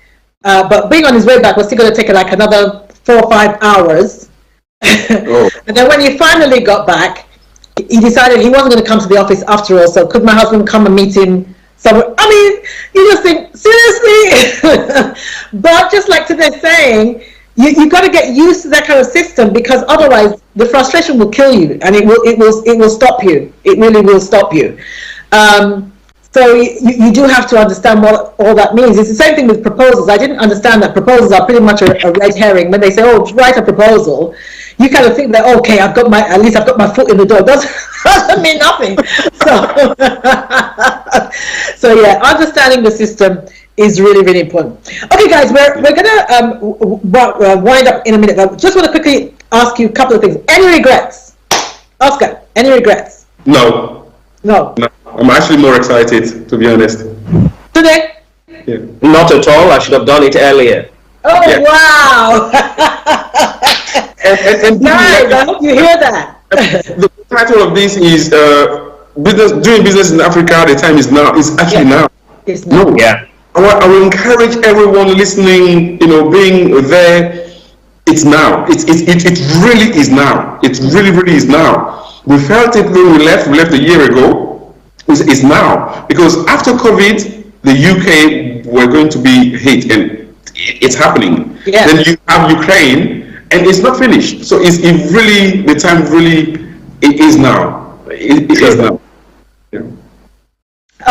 but being on his way back was still going to take like another 4 or 5 hours. And then when he finally got back, he decided he wasn't going to come to the office after all, so could my husband come and meet him somewhere? I mean, you just think, seriously? But just like today's saying, you got to get used to that kind of system, because otherwise the frustration will kill you, and it will stop you. It really will stop you. So you do have to understand what all that means. It's the same thing with proposals. I didn't understand that proposals are pretty much a red herring. When they say, "Oh, write a proposal," you kind of think that, okay, at least I've got my foot in the door. Doesn't mean nothing. So yeah, understanding the system is really, really important. Okay, guys, we're gonna wind up in a minute. I just want to quickly ask you a couple of things. Any regrets, Oscar? Any regrets? No. I'm actually more excited, to be honest. Today? Yeah. Not at all. I should have done it earlier. Oh, yeah. Wow. and guys, I hope you hear that. The title of this is doing business in Africa. The time is now. It's actually now. It's now. No. Yeah. I will encourage everyone listening, being there. It's now. It really is now. It really, really is now. We felt it when we left. We left a year ago. It's now, because after COVID, the UK were going to be hit, and it's happening. Yeah. Then you have Ukraine, and it's not finished. So the time really is now. It is now. Yeah.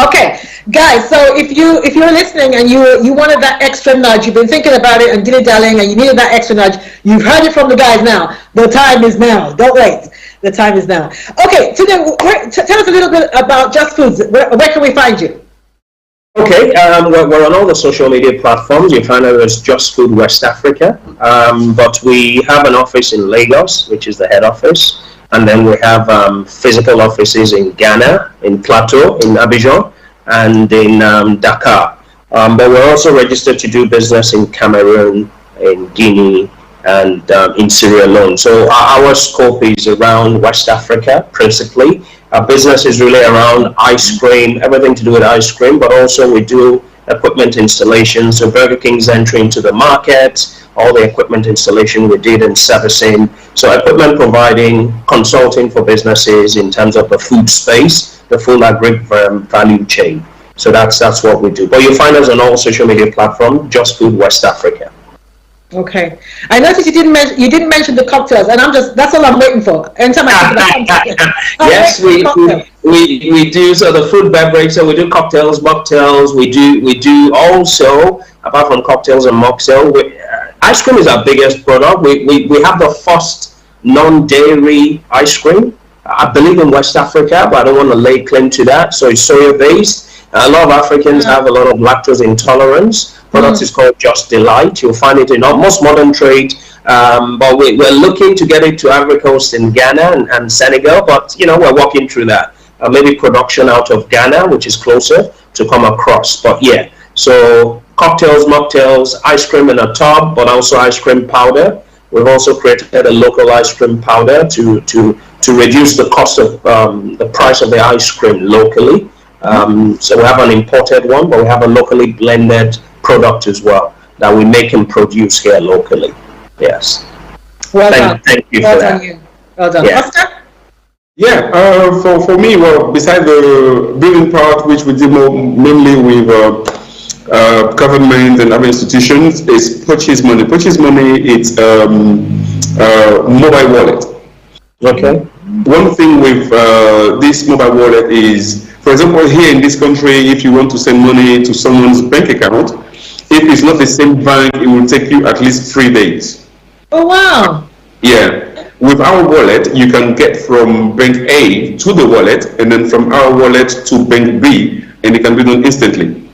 Okay, guys. So if you're listening and you wanted that extra nudge, you've been thinking about it and dilly-dallying, and you needed that extra nudge, you've heard it from the guys now. The time is now. Don't wait. The time is now. Okay, today, tell us a little bit about Just Foods. Where can we find you? Okay, we're on all the social media platforms. You find us as Just Food West Africa. But we have an office in Lagos, which is the head office. And then we have physical offices in Ghana, in Plateau, in Abidjan, and in Dakar. But we're also registered to do business in Cameroon, in Guinea, and in Sierra Leone. So our scope is around West Africa, principally. Our business is really around ice cream, everything to do with ice cream, but also we do equipment installation. So Burger King's entry into the market, all the equipment installation we did and servicing. So equipment providing, consulting for businesses in terms of the food space, the full agri value chain. So that's what we do. But you'll find us on all social media platforms, Just Food West Africa. Okay. I noticed you didn't mention the cocktails, and that's all I'm waiting for. Anytime I think about cocktails, Yes, we do. So the food beverage. So we do cocktails, mocktails. We do also, apart from cocktails and mocktail, ice cream is our biggest product. We have the first non-dairy ice cream, I believe, in West Africa, but I don't want to lay claim to that. So it's soya based. A lot of Africans have a lot of lactose intolerance. Product is called Just Delight. You'll find it in most modern trade, but we're looking to get it to Ivory Coast in Ghana and Senegal. But we're working through that. Maybe production out of Ghana, which is closer, to come across. But yeah, so cocktails, mocktails, ice cream in a tub, but also ice cream powder. We've also created a local ice cream powder to reduce the cost of the price of the ice cream locally. So we have an imported one, but we have a locally blended product as well that we make and produce here locally. Yes. Well done. Thank you well for done that. you. Well done. Yeah. Oscar? Yeah, for me, well, besides the building part, which we do mainly with government and other institutions, is purchase money. Purchase money, it's mobile wallet. Okay. One thing with this mobile wallet is, for example, here in this country, if you want to send money to someone's bank account, if it's not the same bank, it will take you at least 3 days. Oh, wow. Yeah. With our wallet, you can get from bank A to the wallet, and then from our wallet to bank B, and it can be done instantly.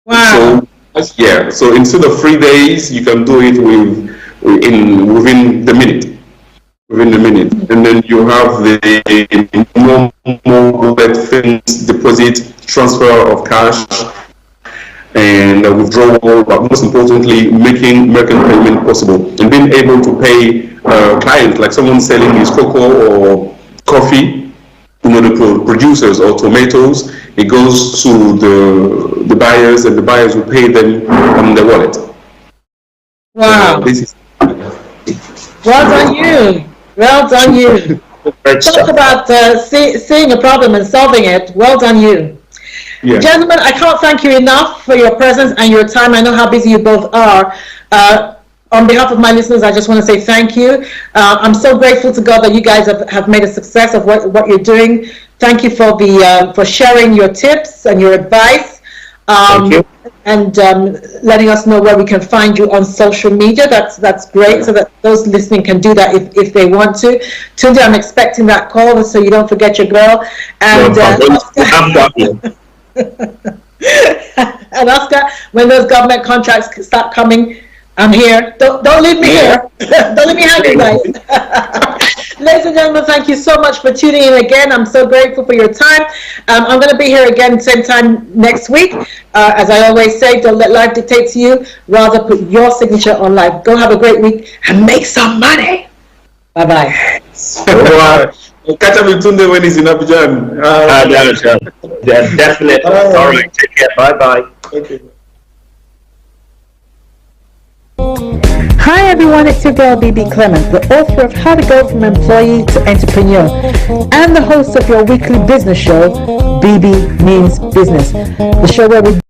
Wow. So, yeah. So instead of 3 days, you can do it within the minute. Within a minute, and then you have the normal wallet things: deposit, transfer of cash, and withdrawal, but most importantly, making merchant payment possible and being able to pay clients, like someone selling his cocoa or coffee, the producers, or tomatoes. It goes to the buyers, and the buyers will pay them on the wallet. Wow. This is Well done you. Well done you. Talk about seeing a problem and solving it. Well done you. Yeah. Gentlemen, I can't thank you enough for your presence and your time. I know how busy you both are. On behalf of my listeners, I just want to say thank you. I'm so grateful to God that you guys have made a success of what you're doing. Thank you for sharing your tips and your advice. Thank you. And letting us know where we can find you on social media. That's great, so that those listening can do that if they want to. Tunde, I'm expecting that call, so you don't forget your girl. And and Oscar, when those government contracts start coming, I'm here. Don't leave me here. Don't leave me hanging, guys. Ladies and gentlemen, thank you so much for tuning in again. I'm so grateful for your time. I'm going to be here again same time next week. As I always say, don't let life dictate to you. Rather put your signature on life. Go have a great week and make some money. Bye-bye. We'll catch up with Tunde when he's in Abidjan. Yeah, definitely. All right, take care. Bye-bye. Okay. Hi everyone, it's your girl Bebe Clement, the author of How to Go from Employee to Entrepreneur and the host of your weekly business show, Bebe Means Business, the show where we